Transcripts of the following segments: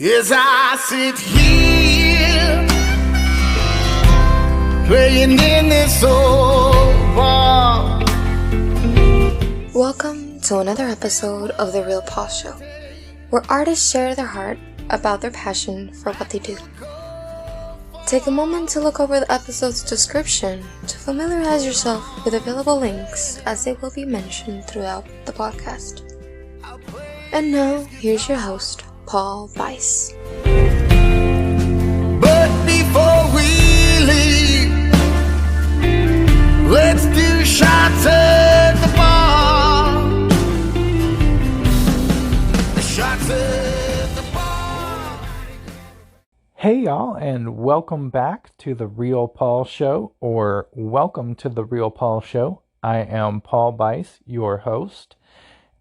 As I sit here, playing in this old bar. Welcome to another episode of The Real Paul Show, where artists share their heart about their passion for what they do. Take a moment to look over the episode's description to familiarize yourself with available links, as they will be mentioned throughout the podcast. And now, here's your host, Paul Weiss. But before we leave, let's do shots at the bar. Shots at the bar. Hey y'all, and welcome back to The Real Paul Show, or welcome to The Real Paul Show. I am Paul Weiss, your host,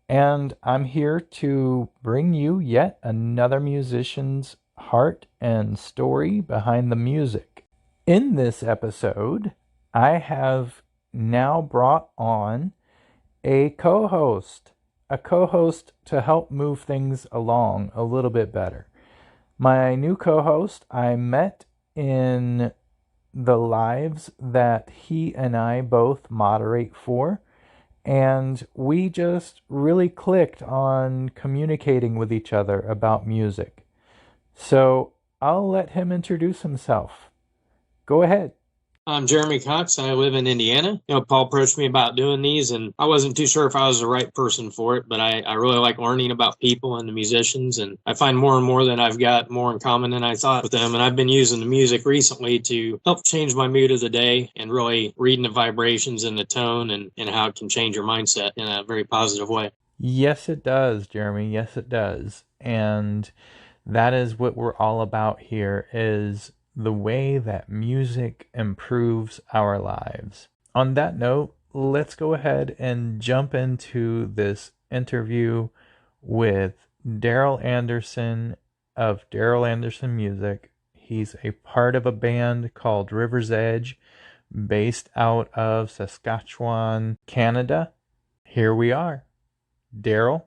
and I'm here to bring you yet another musician's heart and story behind the music. In this episode, I have now brought on a co-host to help move things along a little bit better. My new co-host I met in the lives that he and I both moderate for, and we just really clicked on communicating with each other about music. So I'll let him introduce himself. Go ahead. I'm Jeremy Cox. I live in Indiana. Paul approached me about doing these, and I wasn't too sure if I was the right person for it, but I really like learning about people and the musicians, and I find more and more that I've got more in common than I thought with them, and I've been using the music recently to help change my mood of the day and really reading the vibrations and the tone and how it can change your mindset in a very positive way. Yes, it does, Jeremy. Yes, it does. And that is what we're all about here, is the way that music improves our lives. On that note, let's go ahead and jump into this interview with Darryl Anderson of Darryl Anderson Music. He's a part of a band called River's Edge, based out of Saskatchewan, Canada. Here we are. Darryl,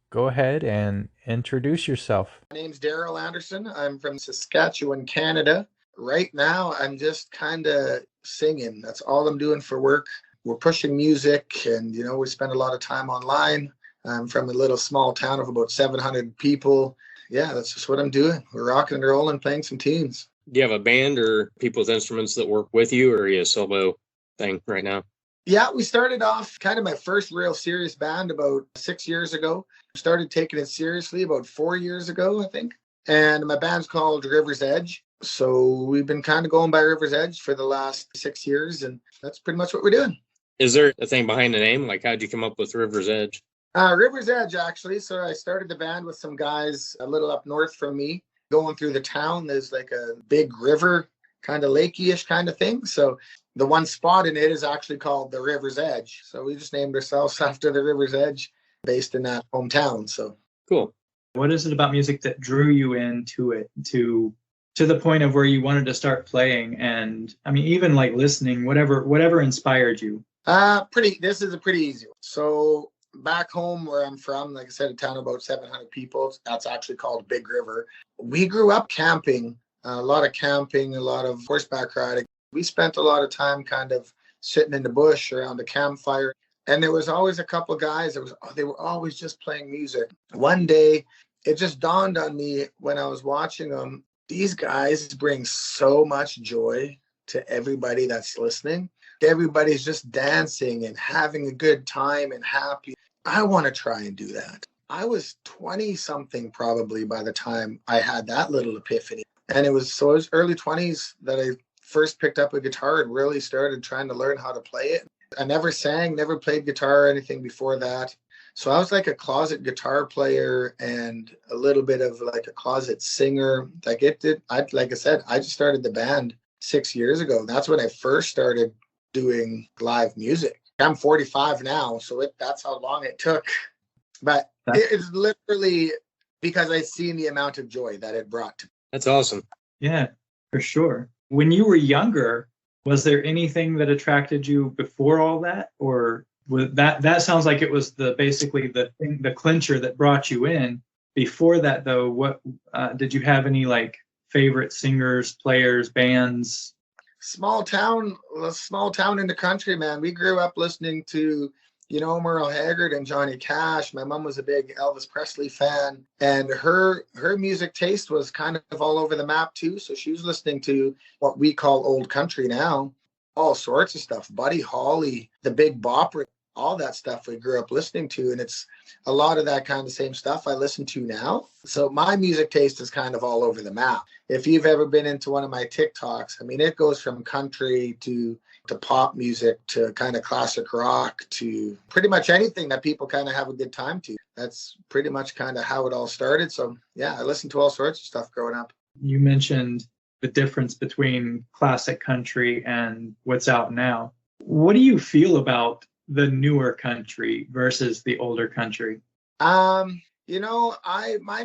go ahead and introduce yourself. My name's Darryl Anderson. I'm from Saskatchewan, Canada. Right now, I'm just kind of singing. That's all I'm doing for work. We're pushing music, and, we spend a lot of time online. I'm from a little small town of about 700 people. Yeah, that's just what I'm doing. We're rocking and rolling, playing some tunes. Do you have a band or people with instruments that work with you, or are you a solo thing right now? Yeah, we started off kind of my first real serious band about 6 years ago. Started taking it seriously about 4 years ago, I think. And my band's called River's Edge. So we've been kind of going by River's Edge for the last 6 years, and that's pretty much what we're doing. Is there a thing behind the name? Like, how'd you come up with River's Edge? River's Edge, actually. So I started the band with some guys a little up north from me. Going through the town, there's like a big river, kind of lakey-ish kind of thing. So the one spot in it is actually called the River's Edge. So we just named ourselves after the River's Edge, based in that hometown. So cool. What is it about music that drew you into it to the point of where you wanted to start playing? And I mean, even like listening, whatever inspired you? This is a pretty easy one. So back home where I'm from, like I said, a town of about 700 people. That's actually called Big River. We grew up camping, a lot of horseback riding. We spent a lot of time kind of sitting in the bush around a campfire. And there was always a couple guys they were always just playing music. One day, it just dawned on me when I was watching them, these guys bring so much joy to everybody that's listening. Everybody's just dancing and having a good time and happy. I want to try and do that. I was 20-something probably by the time I had that little epiphany. And it was early 20s that I first picked up a guitar and really started trying to learn how to play it. I never sang, never played guitar or anything before that. So I was like a closet guitar player and a little bit of like a closet singer. Like I said, I just started the band 6 years ago. That's when I first started doing live music. I'm 45 now, so that's how long it took. But it's literally because I seen the amount of joy that it brought to me. That's awesome. Yeah, for sure. When you were younger, was there anything that attracted you before all that, or that sounds like it was basically the clincher that brought you in? Before that, though, what did you have any like favorite singers, players, bands? Small town in the country, man. We grew up listening to, Merle Haggard and Johnny Cash. My mom was a big Elvis Presley fan, and her music taste was kind of all over the map too. So she was listening to what we call old country now, all sorts of stuff. Buddy Holly, the Big Bopper, all that stuff we grew up listening to, and it's a lot of that kind of same stuff I listen to now. So my music taste is kind of all over the map. If you've ever been into one of my TikToks, I mean, it goes from country to pop music to kind of classic rock to pretty much anything that people kind of have a good time to. That's pretty much kind of how it all started. So yeah, I listened to all sorts of stuff growing up. You mentioned the difference between classic country and what's out now. What do you feel about the newer country versus the older country? My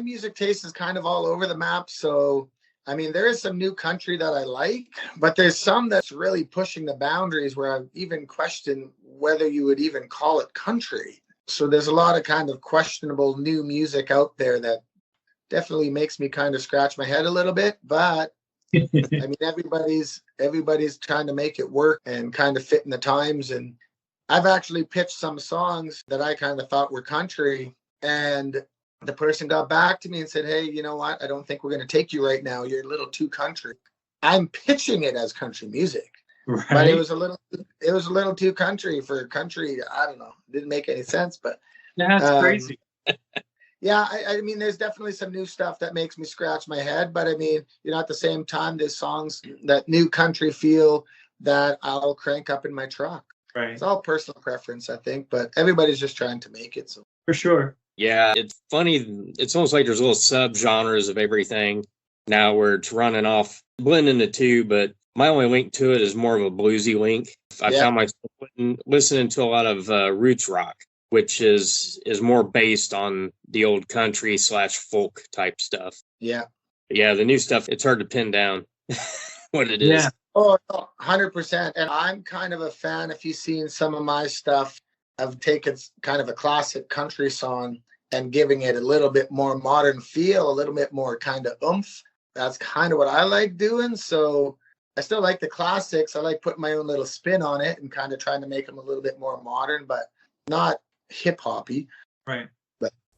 music taste is kind of all over the map. So, I mean, there is some new country that I like, but there's some that's really pushing the boundaries where I even question whether you would even call it country. So there's a lot of kind of questionable new music out there that definitely makes me kind of scratch my head a little bit, but I mean, everybody's trying to make it work and kind of fit in the times. And I've actually pitched some songs that I kind of thought were country, and the person got back to me and said, "Hey, you know what? I don't think we're going to take you right now. You're a little too country." I'm pitching it as country music, Right. but it was a little too country for country. I don't know. It didn't make any sense, but That's crazy. yeah, I mean, there's definitely some new stuff that makes me scratch my head, but I mean, at the same time, there's songs that new country feel that I'll crank up in my truck. Right. It's all personal preference, I think, but everybody's just trying to make it. So For sure. Yeah, it's funny. It's almost like there's little subgenres of everything now where it's running off, blending the two, but my only link to it is more of a bluesy link. I found myself listening to a lot of roots rock, which is more based on the old country / folk type stuff. yeah. But yeah, the new stuff, it's hard to pin down what it is. Yeah. Oh, 100%. And I'm kind of a fan. If you've seen some of my stuff, I've taken kind of a classic country song and giving it a little bit more modern feel, a little bit more kind of oomph. That's kind of what I like doing. So I still like the classics. I like putting my own little spin on it and kind of trying to make them a little bit more modern, but not hip hoppy. Right.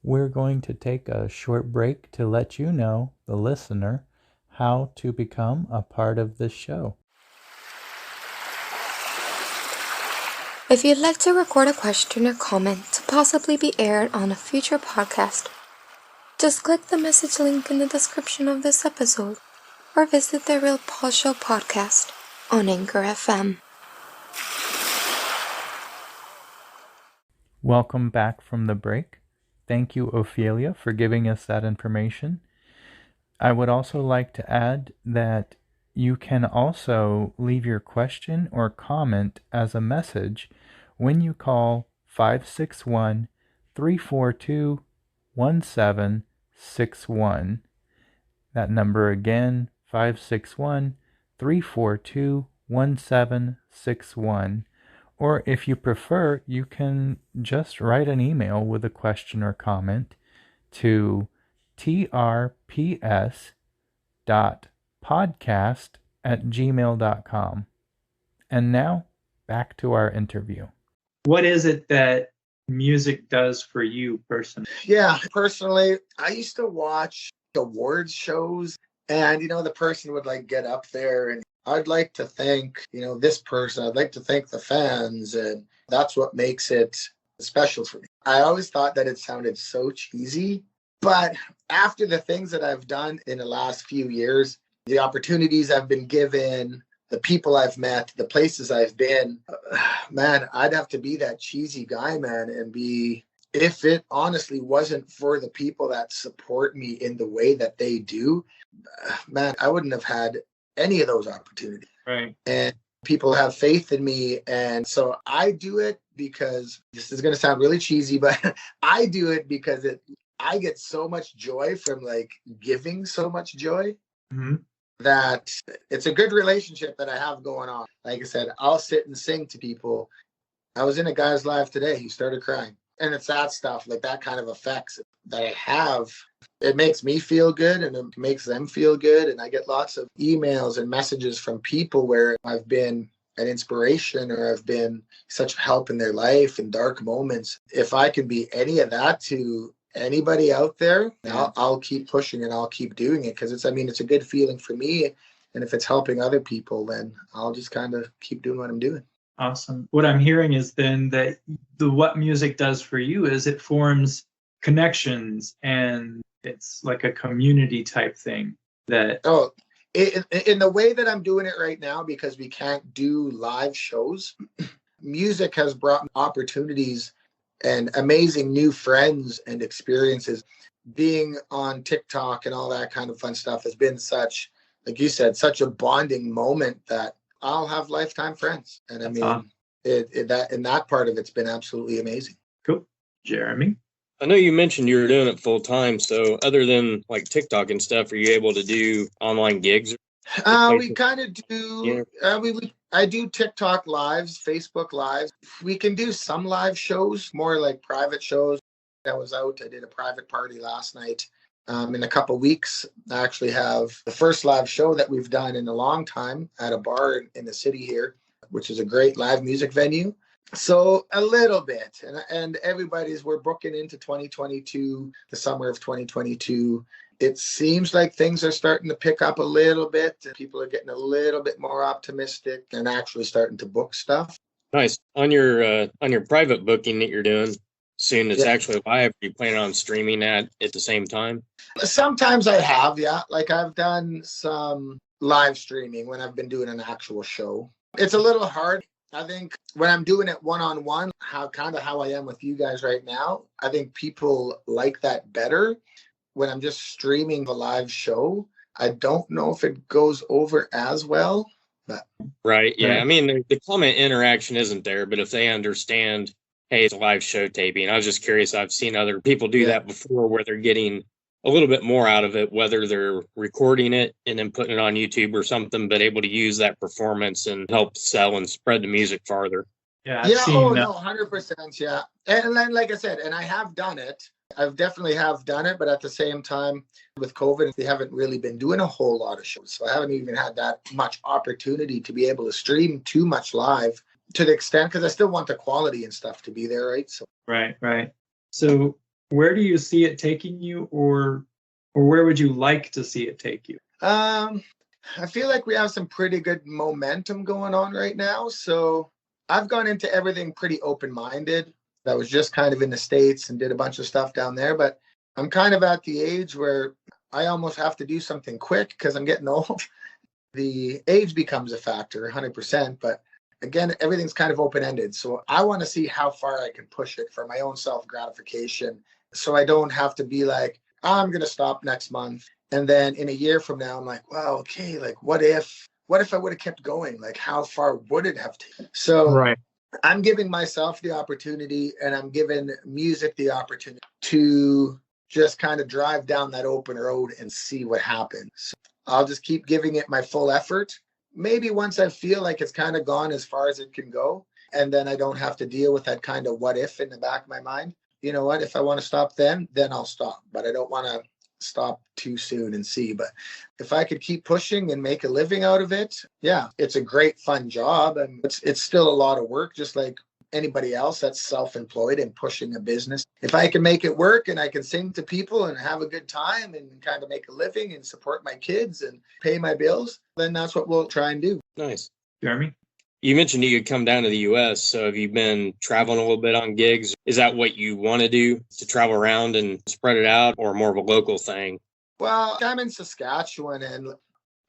We're going to take a short break to let you know, the listener, how to become a part of this show. If you'd like to record a question or comment to possibly be aired on a future podcast, just click the message link in the description of this episode or visit the Real Paul Show podcast on Anchor FM. Welcome back from the break. Thank you, Ophelia, for giving us that information. I would also like to add that you can also leave your question or comment as a message when you call 561-342-1761. That number again, 561-342-1761. Or if you prefer, you can just write an email with a question or comment to trps.podcast@gmail.com. And now, back to our interview. What is it that music does for you personally? Yeah, personally, I used to watch awards shows, and the person would like get up there and I'd like to thank, this person. I'd like to thank the fans, and that's what makes it special for me. I always thought that it sounded so cheesy, but after the things that I've done in the last few years, the opportunities I've been given, the people I've met, the places I've been, man, I'd have to be that cheesy guy, man, and if it honestly wasn't for the people that support me in the way that they do, man, I wouldn't have had any of those opportunities. Right. And people have faith in me. And so I do it because, this is going to sound really cheesy, but I do it because I get so much joy from like giving so much joy. Mm-hmm. That it's a good relationship that I have going on. Like I said, I'll sit and sing to people. I was in a guy's live today. He started crying. And it's that stuff, like that kind of effects that I have. It makes me feel good and it makes them feel good. And I get lots of emails and messages from people where I've been an inspiration or I've been such help in their life in dark moments. If I can be any of that to anybody out there, I'll keep pushing and I'll keep doing it because it's a good feeling for me. And if it's helping other people, then I'll just kind of keep doing what I'm doing. Awesome. What I'm hearing is then that what music does for you is it forms connections and it's like a community type thing that. Oh, in the way that I'm doing it right now, because we can't do live shows, music has brought opportunities and amazing new friends and experiences. Being on TikTok and all that kind of fun stuff has been such, like you said, such a bonding moment that I'll have lifetime friends. And I mean, awesome. that part of it's been absolutely amazing. Cool. Jeremy? I know you mentioned you were doing it full time. So other than like TikTok and stuff, are you able to do online gigs? We kind of do. Yeah. I do TikTok lives, Facebook lives. We can do some live shows, more like private shows. I did a private party last night. In a couple weeks, I actually have the first live show that we've done in a long time at a bar in the city here, which is a great live music venue. So a little bit, and we're booking into 2022, the summer of 2022. It seems like things are starting to pick up a little bit. People are getting a little bit more optimistic and actually starting to book stuff. Nice. On your private booking that you're doing soon, it's actually live. Are you planning on streaming that at the same time? Sometimes I have, yeah. Like I've done some live streaming when I've been doing an actual show. It's a little hard. I think when I'm doing it one-on-one, how I am with you guys right now, I think people like that better. When I'm just streaming the live show, I don't know if it goes over as well. But right, yeah. I mean, the comment interaction isn't there, but if they understand, hey, it's a live show taping. I was just curious. I've seen other people do that before where they're getting a little bit more out of it, whether they're recording it and then putting it on YouTube or something, but able to use that performance and help sell and spread the music farther. Yeah, no, 100%, yeah. And then, like I said, and I have done it. I've definitely have done it, but at the same time, with COVID, we haven't really been doing a whole lot of shows. So I haven't even had that much opportunity to be able to stream too much live to the extent, because I still want the quality and stuff to be there, right? So Right. So where do you see it taking you, or where would you like to see it take you? I feel like we have some pretty good momentum going on right now. So I've gone into everything pretty open-minded. I was just kind of in the States and did a bunch of stuff down there, but I'm kind of at the age where I almost have to do something quick because I'm getting old. The age becomes a factor, 100%, but again, everything's kind of open-ended. So I want to see how far I can push it for my own self-gratification. So I don't have to be like, I'm going to stop next month. And then in a year from now, I'm like, well, okay, like what if I would have kept going? Like how far would it have taken? So right. I'm giving myself the opportunity and I'm giving music the opportunity to just kind of drive down that open road and see what happens. So I'll just keep giving it my full effort. Maybe once I feel like it's kind of gone as far as it can go, and then I don't have to deal with that kind of what if in the back of my mind. You know what? If I want to stop then I'll stop. But I don't want to stop too soon and see. But if I could keep pushing and make a living out of it, yeah, it's a great fun job. And it's still a lot of work, just like anybody else that's self-employed and pushing a business. If I can make it work and I can sing to people and have a good time and kind of make a living and support my kids and pay my bills, then that's what we'll try and do. Nice. Jeremy? You mentioned you could come down to the U.S., so have you been traveling a little bit on gigs? Is that what you want to do, to travel around and spread it out, or more of a local thing? Well, I'm in Saskatchewan, and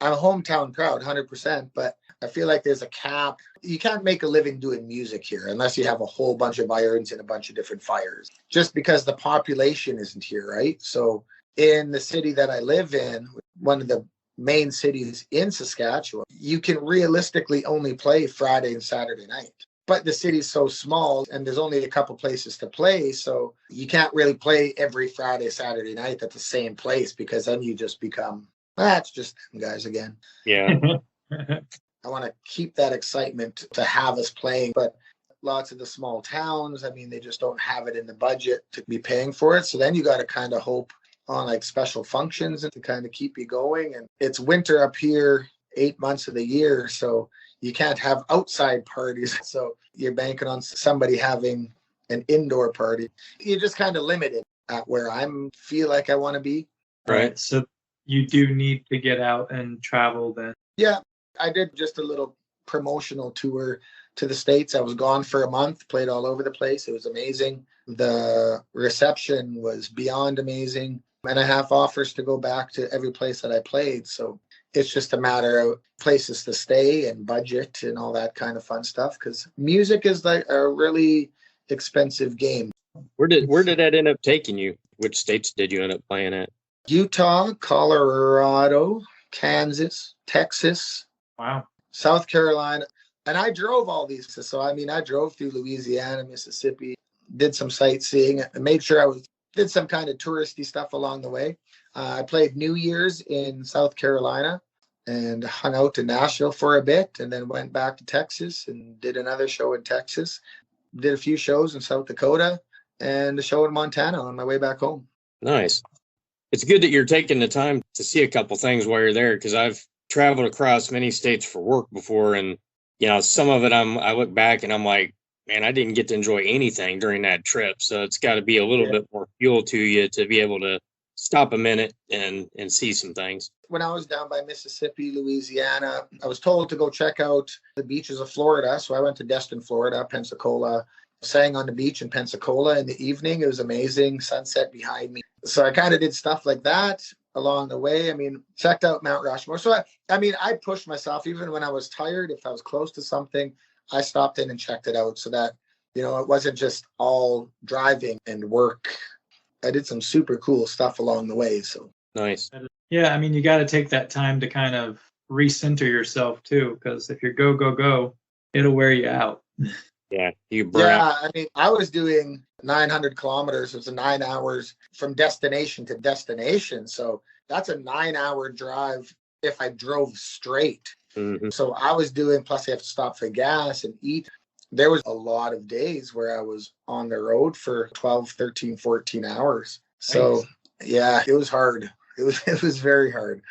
I'm hometown proud, 100%, but I feel like there's a cap. You can't make a living doing music here unless you have a whole bunch of irons and a bunch of different fires, just because the population isn't here, right? So in the city that I live in, one of the main cities in Saskatchewan, you can realistically only play Friday and Saturday night. But the city's so small and there's only a couple places to play. So you can't really play every Friday, Saturday night at the same place, because then you just become, it's just them guys again. Yeah. I want to keep that excitement to have us playing. But lots of the small towns, I mean, they just don't have it in the budget to be paying for it. So then you got to kind of hope on like special functions and to kind of keep you going. And it's winter up here 8 months of the year, so you can't have outside parties. So you're banking on somebody having an indoor party. You're just kind of limited at where I feel like I want to be. Right. So you do need to get out and travel then. Yeah, I did just a little promotional tour to the States. I was gone for a month, played all over the place. It was amazing. The reception was beyond amazing. And I have offers to go back to every place that I played. So it's just a matter of places to stay and budget and all that kind of fun stuff. Because music is like a really expensive game. Where did that end up taking you? Which states did you end up playing at? Utah, Colorado, Kansas, Texas, Wow. South Carolina. And I drove all these. So, I mean, I drove through Louisiana, Mississippi, did some sightseeing, and made sure did some kind of touristy stuff along the way. I played New Year's in South Carolina and hung out in Nashville for a bit, and then went back to Texas and did another show in Texas. Did a few shows in South Dakota and a show in Montana on my way back home. Nice. It's good that you're taking the time to see a couple things while you're there, because I've traveled across many states for work before, and some of it I look back and I'm like, man, I didn't get to enjoy anything during that trip. So it's got to be a little bit more fuel to you to be able to stop a minute and see some things. When I was down by Mississippi, Louisiana, I was told to go check out the beaches of Florida. So I went to Destin, Florida, Pensacola, sang on the beach in Pensacola in the evening. It was amazing. Sunset behind me. So I kind of did stuff like that along the way. I mean, checked out Mount Rushmore. So I pushed myself even when I was tired. If I was close to something, I stopped in and checked it out so that, it wasn't just all driving and work. I did some super cool stuff along the way. So nice. Yeah, I mean, you got to take that time to kind of recenter yourself too, because if you're go, it'll wear you out. Yeah, you burn out. I mean, I was doing 900 kilometers. It was 9 hours from destination to destination. So that's a 9-hour drive if I drove straight. Mm-hmm. So I was doing, plus I have to stop for gas and eat. There was a lot of days where I was on the road for 12, 13, 14 hours. So Nice. Yeah, it was hard. It was very hard.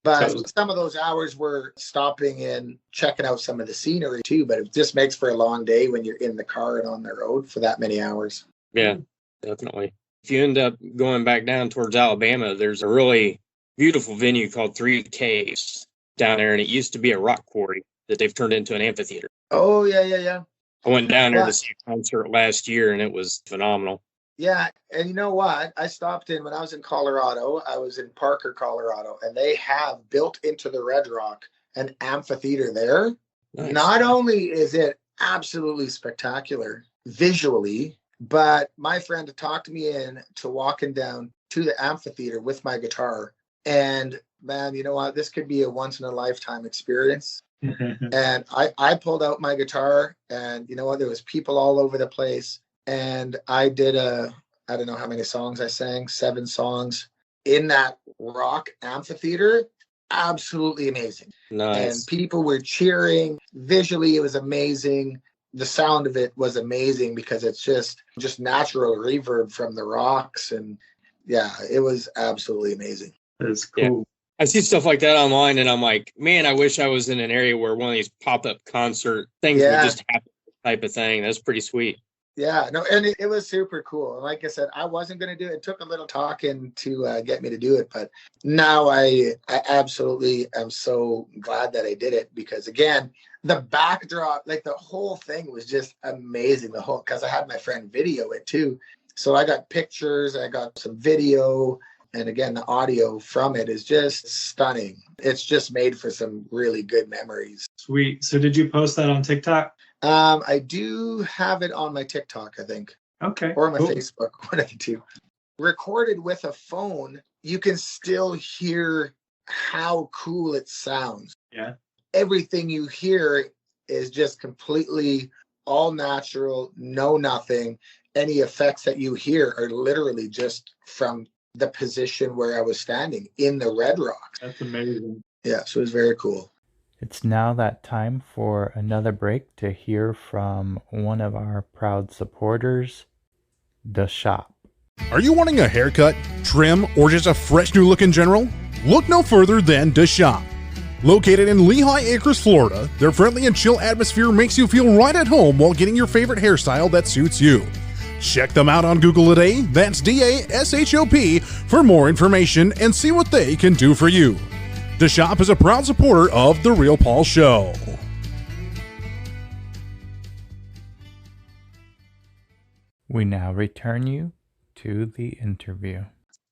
But some of those hours were stopping and checking out some of the scenery too. But it just makes for a long day when you're in the car and on the road for that many hours. Yeah, definitely. If you end up going back down towards Alabama, there's a really beautiful venue called Three Caves down there, and it used to be a rock quarry that they've turned into an amphitheater. Oh, yeah. I went down there to see a concert last year, and it was phenomenal. Yeah, and you know what? I stopped in when I was in Colorado. I was in Parker, Colorado, and they have built into the Red Rock an amphitheater there. Nice. Not only is it absolutely spectacular visually, but my friend talked me in to walking down to the amphitheater with my guitar. And man, you know what? This could be a once-in-a-lifetime experience. And I pulled out my guitar, and you know what? There was people all over the place. And I did I don't know how many songs I sang, 7 songs in that rock amphitheater. Absolutely amazing. Nice. And people were cheering. Visually, it was amazing. The sound of it was amazing because it's just natural reverb from the rocks. And yeah, it was absolutely amazing. That's cool. Yeah. I see stuff like that online, and I'm like, man, I wish I was in an area where one of these pop-up concert things would just happen, type of thing. That's pretty sweet. Yeah, no, and it was super cool. And like I said, I wasn't going to do it. It took a little talking to get me to do it. But now I absolutely am so glad that I did it because, again, the backdrop, like the whole thing was just amazing. Because I had my friend video it too. So I got pictures, I got some video. And again, the audio from it is just stunning. It's just made for some really good memories. Sweet. So did you post that on TikTok? I do have it on my TikTok, I think. Okay. Or my cool. Facebook, one of the two. Recorded with a phone, you can still hear how cool it sounds. Yeah. Everything you hear is just completely all natural, no nothing. Any effects that you hear are literally just from the position where I was standing in the Red Rock. That's amazing. Yeah, so it was very cool. It's now that time for another break to hear from one of our proud supporters, The Shop. Are you wanting a haircut, trim, or just a fresh new look in general? Look no further than The Shop. Located in Lehigh Acres, Florida, their friendly and chill atmosphere makes you feel right at home while getting your favorite hairstyle that suits you. Check them out on Google today, that's DASHOP, for more information and see what they can do for you. The Shop is a proud supporter of The Real Paul Show. We now return you to the interview.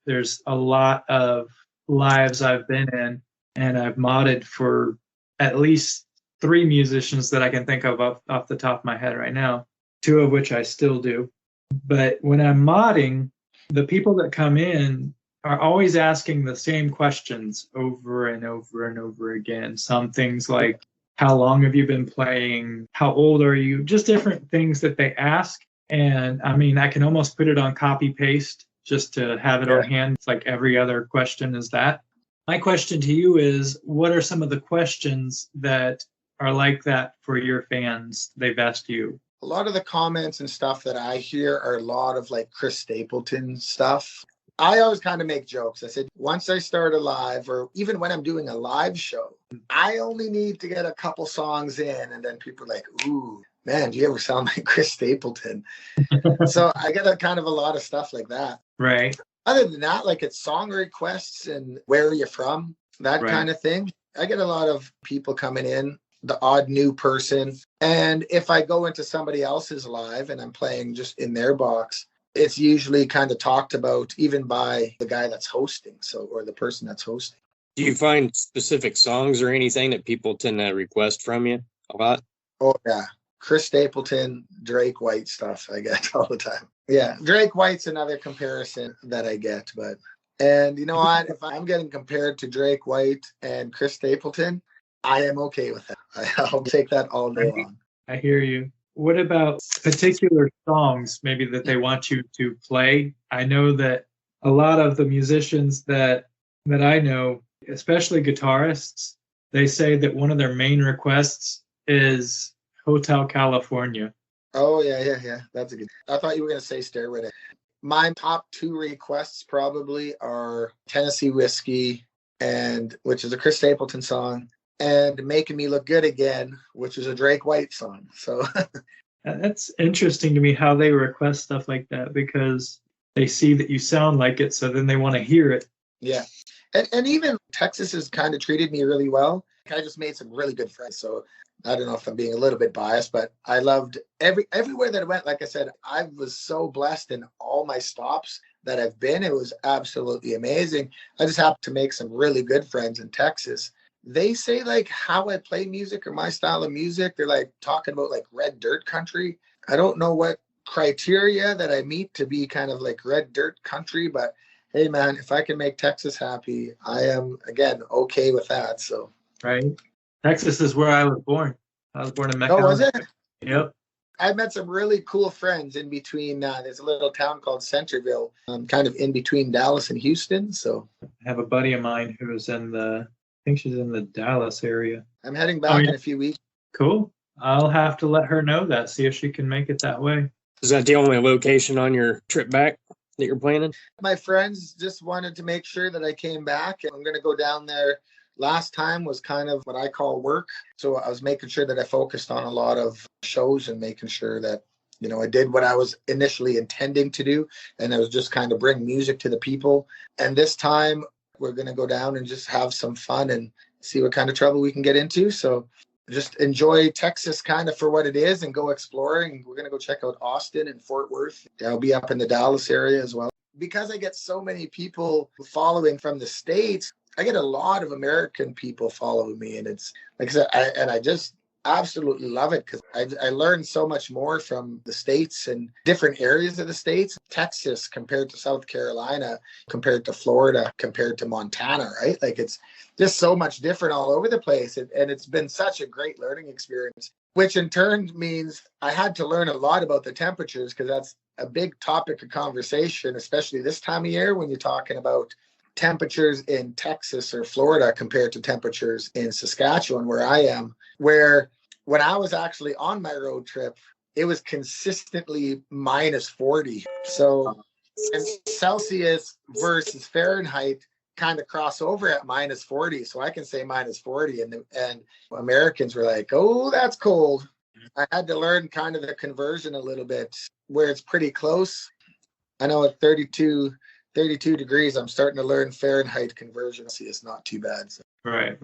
There's a lot of lives I've been in, and I've modded for at least 3 musicians that I can think of off the top of my head right now, 2 of which I still do. But when I'm modding, the people that come in are always asking the same questions over and over and over again. Some things like, how long have you been playing? How old are you? Just different things that they ask. And I mean, I can almost put it on copy paste just to have it on hand. It's like every other question is that. My question to you is, what are some of the questions that are like that for your fans? They've asked you. A lot of the comments and stuff that I hear are a lot of like Chris Stapleton stuff. I always kind of make jokes. I said, once I start a live, or even when I'm doing a live show, I only need to get a couple songs in, and then people are like, ooh, man, do you ever sound like Chris Stapleton? So I get a kind of a lot of stuff like that. Right. Other than that, like it's song requests and where are you from, that kind of thing. I get a lot of people coming in, the odd new person. And if I go into somebody else's live and I'm playing just in their box, it's usually kind of talked about even by the guy that's hosting, or the person that's hosting. Do you find specific songs or anything that people tend to request from you a lot? Oh, yeah. Chris Stapleton, Drake White stuff I get all the time. Yeah, Drake White's another comparison that I get. And you know what? If I'm getting compared to Drake White and Chris Stapleton, I am okay with that. I'll take that all day long. I hear you. What about particular songs maybe that they want you to play? I know that a lot of the musicians that I know, especially guitarists, they say that one of their main requests is Hotel California. Oh, yeah. That's a good. I thought you were going to say Stairway to. My top 2 requests probably are Tennessee Whiskey, which is a Chris Stapleton song, and Making Me Look Good Again, which is a Drake White song. So that's interesting to me how they request stuff like that, because they see that you sound like it, so then they want to hear it. Yeah. And even Texas has kind of treated me really well. I just made some really good friends. So I don't know if I'm being a little bit biased, but I loved everywhere that I went. Like I said, I was so blessed in all my stops that I've been. It was absolutely amazing. I just happened to make some really good friends in Texas. They say like how I play music or my style of music. They're like talking about like red dirt country. I don't know what criteria that I meet to be kind of like red dirt country, but hey man, if I can make Texas happy, I am again okay with that. So right. Texas is where I was born. I was born in Mecca. Oh, was it? Yep. I met some really cool friends in between. There's a little town called Centerville, kind of in between Dallas and Houston. So I have a buddy of mine who's I think she's in the Dallas area. I'm heading back in a few weeks. Cool. I'll have to let her know that, see if she can make it that way. Is that the only location on your trip back that you're planning? My friends just wanted to make sure that I came back, and I'm going to go down there. Last time was kind of what I call work. So I was making sure that I focused on a lot of shows and making sure that, I did what I was initially intending to do. And it was just kind of bring music to the people. And this time we're going to go down and just have some fun and see what kind of trouble we can get into. So just enjoy Texas kind of for what it is and go exploring. We're going to go check out Austin and Fort Worth. I'll be up in the Dallas area as well. Because I get so many people following from the States, I get a lot of American people following me, and it's like I said, I just absolutely love it because I learned so much more from the States and different areas of the States. Texas compared to South Carolina, compared to Florida, compared to Montana, right? Like it's just so much different all over the place. And it's been such a great learning experience, which in turn means I had to learn a lot about the temperatures because that's a big topic of conversation, especially this time of year when you're talking about temperatures in Texas or Florida compared to temperatures in Saskatchewan, where I am, where when I was actually on my road trip, it was consistently minus 40. So, and Celsius versus Fahrenheit kind of cross over at minus 40. So I can say minus 40. And Americans were like, oh, that's cold. I had to learn kind of the conversion a little bit where it's pretty close. I know at 32 degrees, I'm starting to learn Fahrenheit conversion. See, it's not too bad. So. Right.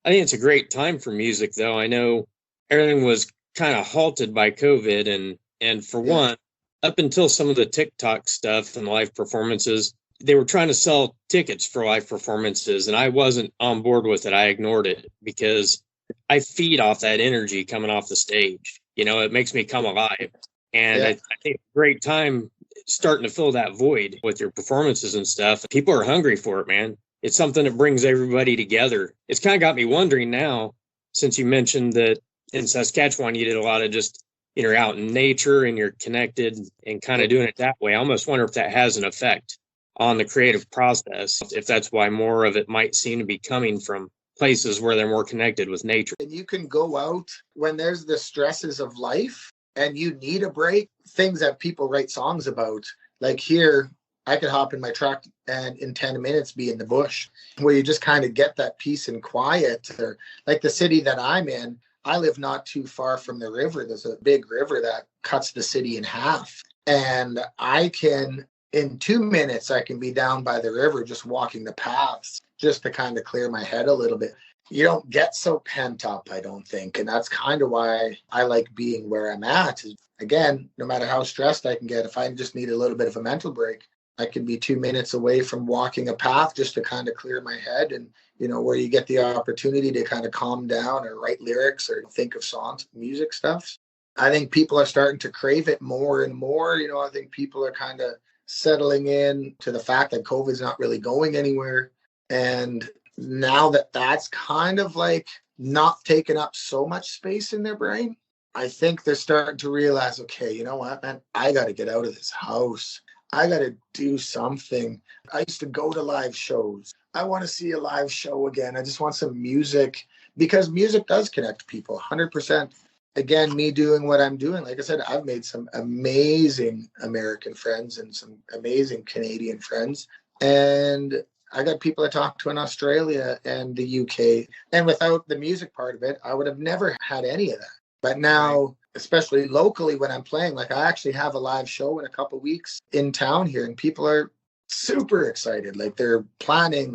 I think it's a great time for music, though. I know everything was kind of halted by COVID, and for one, up until some of the TikTok stuff and live performances, they were trying to sell tickets for live performances, and I wasn't on board with it. I ignored it because I feed off that energy coming off the stage. You know, it makes me come alive. And I think it's a great time starting to fill that void with your performances and stuff. People are hungry for it, man. It's something that brings everybody together. It's kind of got me wondering now, since you mentioned that in Saskatchewan, you did a lot of just, you're out in nature and you're connected and kind of doing it that way. I almost wonder if that has an effect on the creative process, if that's why more of it might seem to be coming from places where they're more connected with nature. And you can go out when there's the stresses of life and you need a break, things that people write songs about. Like here, I could hop in my truck and in 10 minutes be in the bush, where you just kind of get that peace and quiet. Or like the city that I'm in, I live not too far from the river. There's a big river that cuts the city in half. And I can, in 2 minutes, I can be down by the river just walking the paths just to kind of clear my head a little bit. You don't get so pent up, I don't think. And that's kind of why I like being where I'm at. Again, no matter how stressed I can get, if I just need a little bit of a mental break, I can be 2 minutes away from walking a path just to kind of clear my head. And, you know, where you get the opportunity to kind of calm down or write lyrics or think of songs, music stuff. I think people are starting to crave it more and more. You know, I think people are kind of settling in to the fact that COVID's not really going anywhere. And now that that's kind of like not taking up so much space in their brain, I think they're starting to realize, okay, you know what, man, I got to get out of this house. I got to do something. I used to go to live shows. I want to see a live show again. I just want some music, because music does connect people 100%. Again, me doing what I'm doing, like I said, I've made some amazing American friends and some amazing Canadian friends. And I got people I talk to in Australia and the UK. And without the music part of it, I would have never had any of that. But now, especially locally when I'm playing, like I actually have a live show in a couple of weeks in town here, and people are super excited. Like they're planning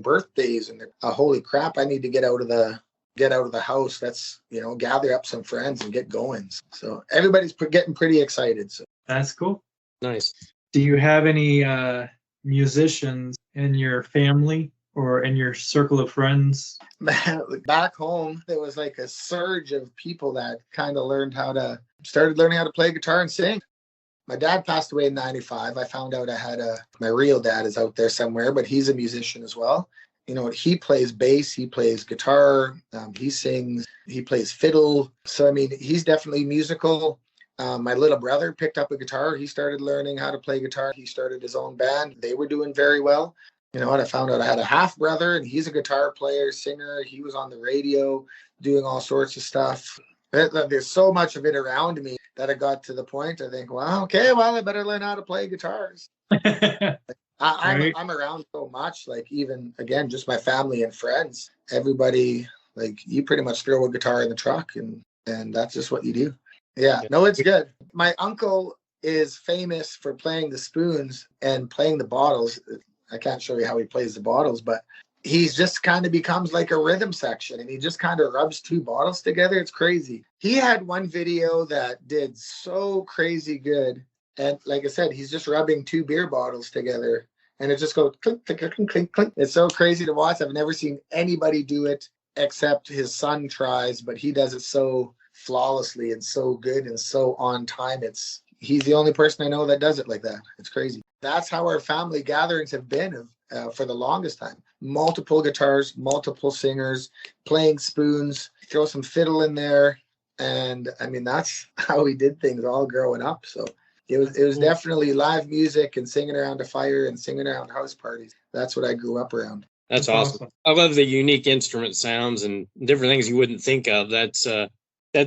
birthdays, and they're, holy crap, I need to get out of the house. Let's, you know, gather up some friends and get going. So everybody's getting pretty excited. So that's cool. Nice. Do you have any musicians in your family or in your circle of friends? Back home, there was like a surge of people that kind of started learning how to play guitar and sing. My dad passed away in 95. I found out my real dad is out there somewhere, but he's a musician as well. You know, he plays bass, he plays guitar, he sings, he plays fiddle. So, I mean, he's definitely musical. My little brother picked up a guitar. He started learning how to play guitar. He started his own band. They were doing very well. You know what? I found out I had a half brother, and he's a guitar player, singer. He was on the radio doing all sorts of stuff. There's so much of it around me that I got to the point I think, well, I better learn how to play guitars. I'm around so much, like even, again, just my family and friends. Everybody, like, you pretty much throw a guitar in the truck, and that's just what you do. Yeah, no, it's good. My uncle is famous for playing the spoons and playing the bottles. I can't show you how he plays the bottles, but he's just kind of becomes like a rhythm section, and he just kind of rubs two bottles together. It's crazy. He had one video that did so crazy good. And like I said, he's just rubbing two beer bottles together, and it just goes clink, clink, clink, clink, clink. It's so crazy to watch. I've never seen anybody do it except his son tries, but he does it so flawlessly and so good and so on time. He's the only person I know that does it like that. It's crazy. That's how our family gatherings have been for the longest time. Multiple guitars, multiple singers, playing spoons, throw some fiddle in there. And I mean, that's how we did things all growing up. So It was definitely live music and singing around a fire and singing around house parties. That's what I grew up around. That's awesome. I love the unique instrument sounds and different things you wouldn't think of. That's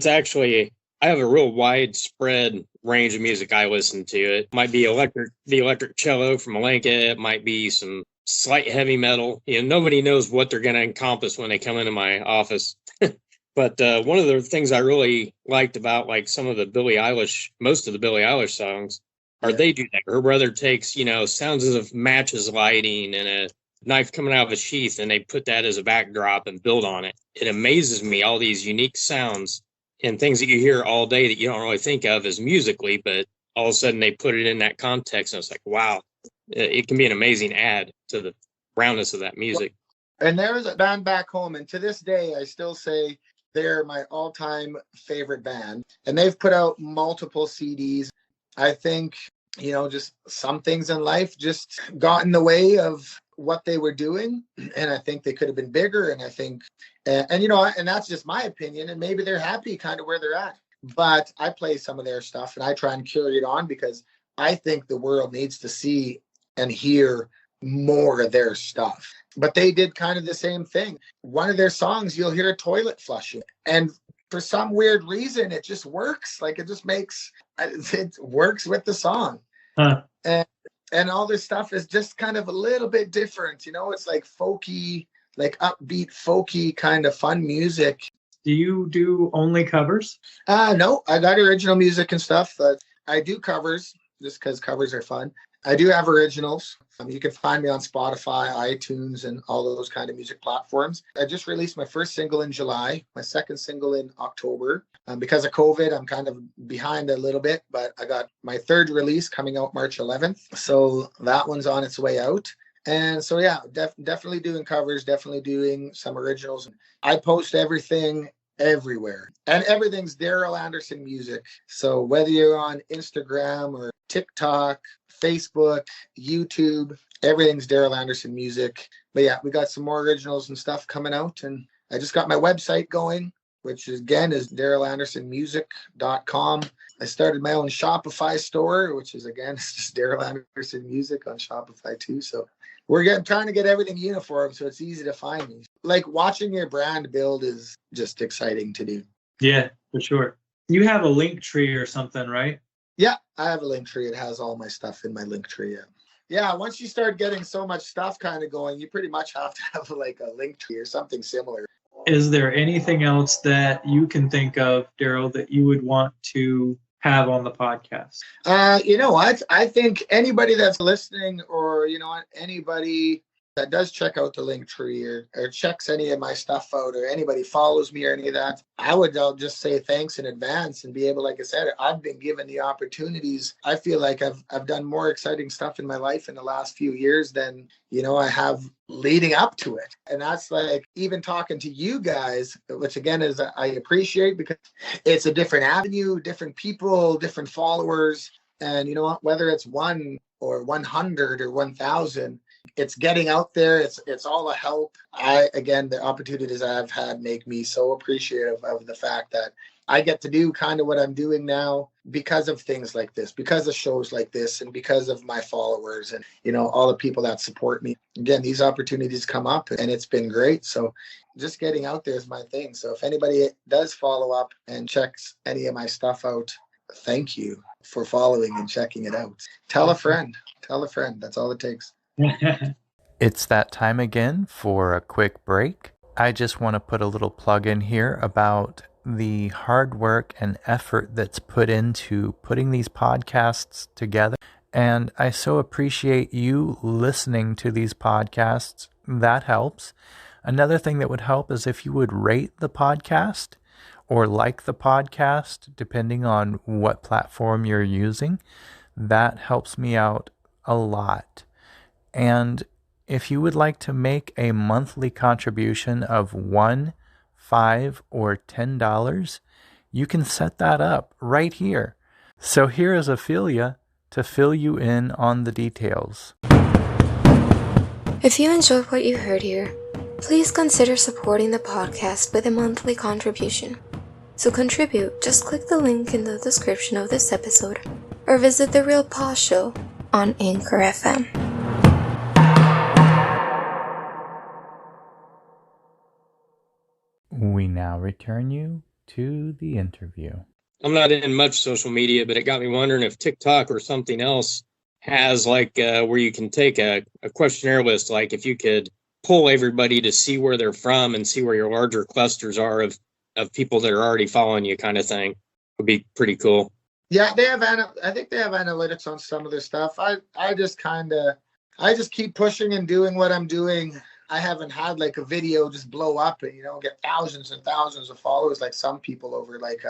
actually, I have a real widespread range of music I listen to. It might be the electric cello from Malenka. It might be some slight heavy metal. Nobody knows what they're going to encompass when they come into my office. But one of the things I really liked about like most of the Billie Eilish songs are they do that. Her brother takes, sounds of matches lighting and a knife coming out of a sheath, and they put that as a backdrop and build on it. It amazes me, all these unique sounds and things that you hear all day that you don't really think of as musically, but all of a sudden they put it in that context, and it's like, wow, it can be an amazing add to the roundness of that music. And there's a band back home, and to this day, I still say they're my all-time favorite band. And they've put out multiple CDs. I think, just some things in life just got in the way of what they were doing. And I think they could have been bigger. And I think, and that's just my opinion. And maybe they're happy kind of where they're at. But I play some of their stuff and I try and carry it on because I think the world needs to see and hear more of their stuff. But they did kind of the same thing. One of their songs, you'll hear a toilet flushing. And for some weird reason, it just works. Like it works with the song. Huh. And all this stuff is just kind of a little bit different. It's like folky, like upbeat, folky kind of fun music. Do you do only covers? No, I got original music and stuff. But I do covers just because covers are fun. I do have originals. You can find me on Spotify, iTunes, and all those kind of music platforms. I just released my first single in July, my second single in October. Because of COVID, I'm kind of behind a little bit, but I got my third release coming out March 11th. So that one's on its way out. And so, yeah, definitely doing covers, definitely doing some originals. I post everything everywhere. And everything's Darryl Anderson Music. So whether you're on Instagram or TikTok, Facebook, YouTube, everything's Darryl Anderson Music. But yeah, we got some more originals and stuff coming out. And I just got my website going, which is DarrylAndersonMusic.com. I started my own Shopify store, which is it's just Darryl Anderson Music on Shopify too. So we're trying to get everything uniform so it's easy to find me. Like watching your brand build is just exciting to do. Yeah, for sure. You have a link tree or something, right? Yeah, I have a link tree. It has all my stuff in my link tree. Yeah, once you start getting so much stuff kind of going, you pretty much have to have like a link tree or something similar. Is there anything else that you can think of, Darryl, that you would want to have on the podcast? You know what? I think anybody that's listening or, anybody that does check out the link tree or checks any of my stuff out or anybody follows me or any of that, I would just say thanks in advance and be able, like I said, I've been given the opportunities. I feel like I've done more exciting stuff in my life in the last few years than, I have leading up to it. And that's like even talking to you guys, which again is I appreciate because it's a different avenue, different people, different followers. And you know what, whether it's 1 or 100 or 1,000, it's getting out there. It's all a help. The opportunities I've had make me so appreciative of the fact that I get to do kind of what I'm doing now because of things like this, because of shows like this, and because of my followers and, all the people that support me. Again, these opportunities come up and it's been great. So just getting out there is my thing. So if anybody does follow up and checks any of my stuff out, thank you for following and checking it out. Tell a friend. That's all it takes. It's that time again for a quick break. I just want to put a little plug in here about the hard work and effort that's put into putting these podcasts together. And I so appreciate you listening to these podcasts. That helps. Another thing that would help is if you would rate the podcast or like the podcast, depending on what platform you're using. That helps me out a lot. And if you would like to make a monthly contribution of $1, $5, or $10, you can set that up right here. So here is Ophelia to fill you in on the details. If you enjoyed what you heard here, please consider supporting the podcast with a monthly contribution. To contribute, just click the link in the description of this episode or visit The Real Paul Show on Anchor FM. We now return you to the interview. I'm not in much social media, but it got me wondering if TikTok or something else has like where you can take a questionnaire list, like if you could pull everybody to see where they're from and see where your larger clusters are of people that are already following you, kind of thing. Would be pretty cool. Yeah, I think they have analytics on some of this stuff. I just keep pushing and doing what I'm doing. I haven't had like a video just blow up and, get thousands and thousands of followers like some people over like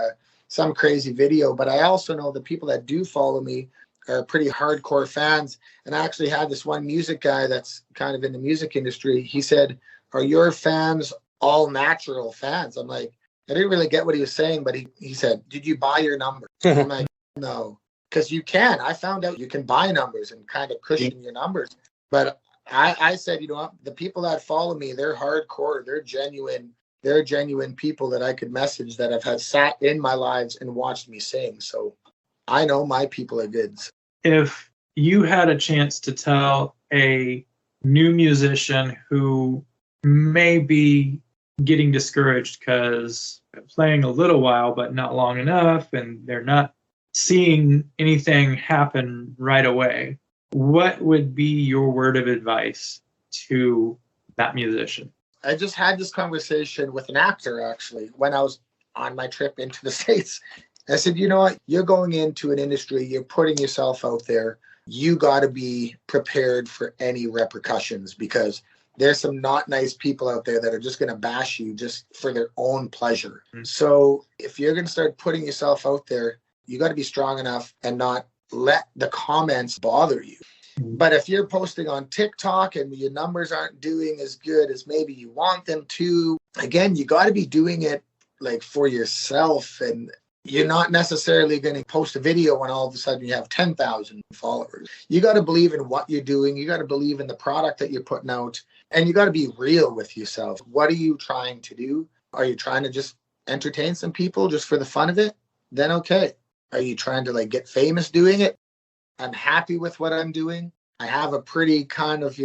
some crazy video. But I also know the people that do follow me are pretty hardcore fans. And I actually had this one music guy that's kind of in the music industry. He said, "Are your fans all natural fans?" I'm like, I didn't really get what he was saying, but he said, "Did you buy your number?" I'm like, no, because you can. I found out you can buy numbers and kind of cushion your numbers. But I said, the people that follow me, they're hardcore. They're genuine. They're genuine people that I could message that have had sat in my lives and watched me sing. So I know my people are good. If you had a chance to tell a new musician who may be getting discouraged because they're playing a little while but not long enough and they're not seeing anything happen right away, what would be your word of advice to that musician? I just had this conversation with an actor actually when I was on my trip into the States. I said, you know what, you're going into an industry, you're putting yourself out there. You got to be prepared for any repercussions because there's some not nice people out there that are just going to bash you just for their own pleasure. Mm-hmm. So if you're going to start putting yourself out there, you got to be strong enough and not let the comments bother you. But if you're posting on TikTok and your numbers aren't doing as good as maybe you want them to, again, you got to be doing it like for yourself. And you're not necessarily going to post a video when all of a sudden you have 10,000 followers. You got to believe in what you're doing. You got to believe in the product that you're putting out. And you got to be real with yourself. What are you trying to do? Are you trying to just entertain some people just for the fun of it? Then okay. Are you trying to like get famous doing it? I'm happy with what I'm doing. I have a pretty kind of,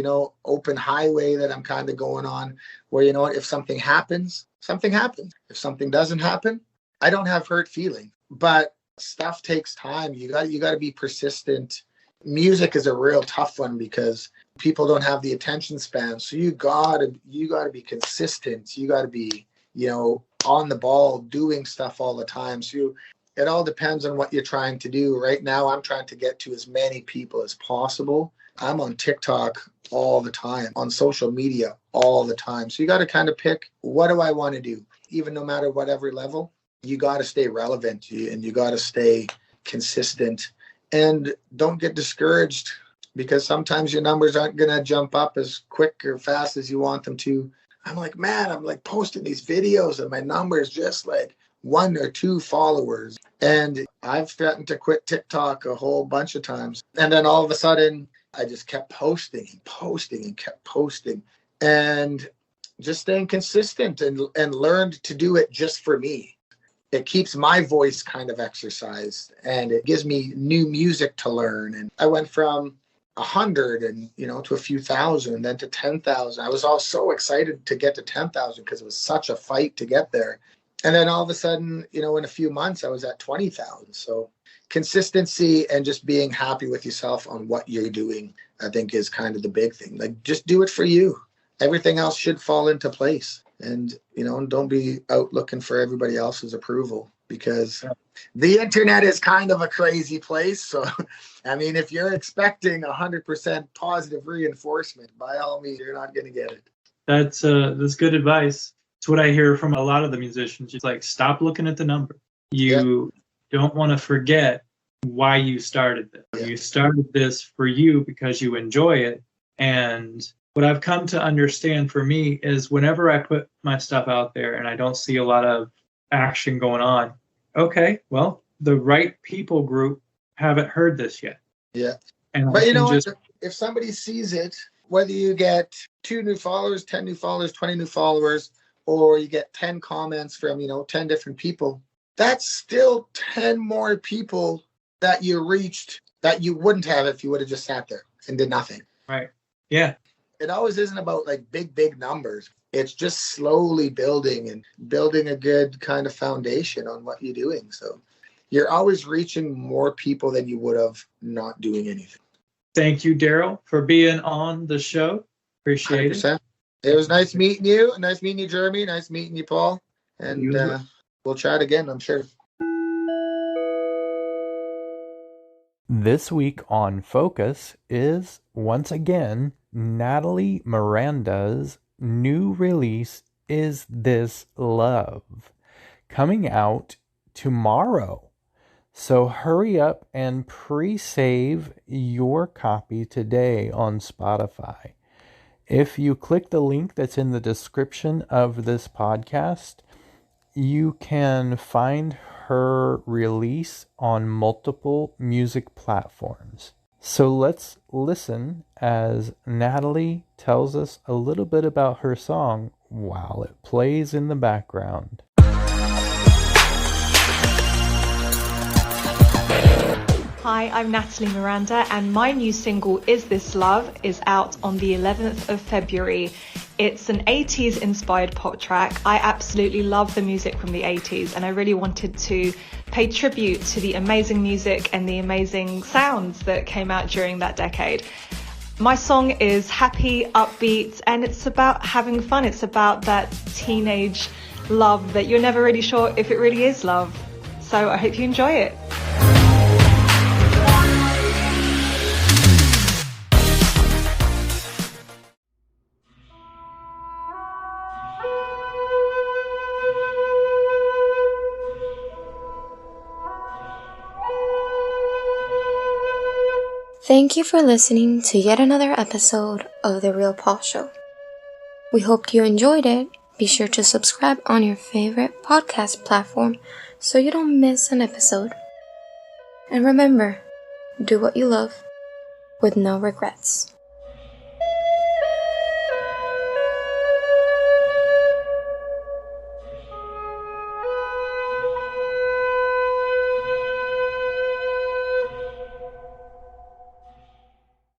open highway that I'm kind of going on where, if something happens, something happens. If something doesn't happen, I don't have hurt feeling. But stuff takes time. You got to be persistent. Music is a real tough one because people don't have the attention span. So you got to be consistent. You got to be, on the ball doing stuff all the time. So it all depends on what you're trying to do. Right now, I'm trying to get to as many people as possible. I'm on TikTok all the time, on social media all the time. So you got to kind of pick, what do I want to do? Even no matter whatever level, you got to stay relevant and you got to stay consistent. And don't get discouraged because sometimes your numbers aren't going to jump up as quick or fast as you want them to. I'm like, man, I'm like posting these videos and my numbers just like 1 or 2 followers. And I've threatened to quit TikTok a whole bunch of times. And then all of a sudden, I just kept posting and kept posting and just staying consistent and learned to do it just for me. It keeps my voice kind of exercised and it gives me new music to learn. And I went from 100 and, to a few thousand, then to 10,000. I was all so excited to get to 10,000 because it was such a fight to get there. And then all of a sudden, in a few months, I was at 20,000. So consistency and just being happy with yourself on what you're doing, I think is kind of the big thing. Like, just do it for you. Everything else should fall into place. And, don't be out looking for everybody else's approval because the internet is kind of a crazy place. So, if you're expecting 100% positive reinforcement, by all means, you're not going to get it. That's good advice. It's what I hear from a lot of the musicians. It's like, stop looking at the number. You don't want to forget why you started this. Yeah. You started this for you because you enjoy it. And what I've come to understand for me is whenever I put my stuff out there and I don't see a lot of action going on, okay, well, the right people group haven't heard this yet. Yeah. And but what? If somebody sees it, whether you get 2 new followers, 10 new followers, 20 new followers, or you get 10 comments from, 10 different people, that's still 10 more people that you reached that you wouldn't have if you would have just sat there and did nothing. Right. Yeah. It always isn't about like big numbers. It's just slowly building and building a good kind of foundation on what you're doing. So you're always reaching more people than you would have not doing anything. Thank you, Darryl, for being on the show. Appreciate 100%. It was nice meeting you. Nice meeting you, Jeremy. Nice meeting you, Paul. And we'll chat again, I'm sure. This week on Focus is, once again, Natalie Miranda's new release, Is This Love, coming out tomorrow. So hurry up and pre-save your copy today on Spotify. If you click the link that's in the description of this podcast, you can find her release on multiple music platforms. So let's listen as Natalie tells us a little bit about her song while it plays in the background. Hi, I'm Natalie Miranda, and my new single, Is This Love, is out on the 11th of February. It's an 80s inspired pop track. I absolutely love the music from the 80s, and I really wanted to pay tribute to the amazing music and the amazing sounds that came out during that decade. My song is happy, upbeat, and it's about having fun. It's about that teenage love that you're never really sure if it really is love. So I hope you enjoy it. Thank you for listening to yet another episode of The Real Paul Show. We hope you enjoyed it. Be sure to subscribe on your favorite podcast platform so you don't miss an episode. And remember, do what you love with no regrets.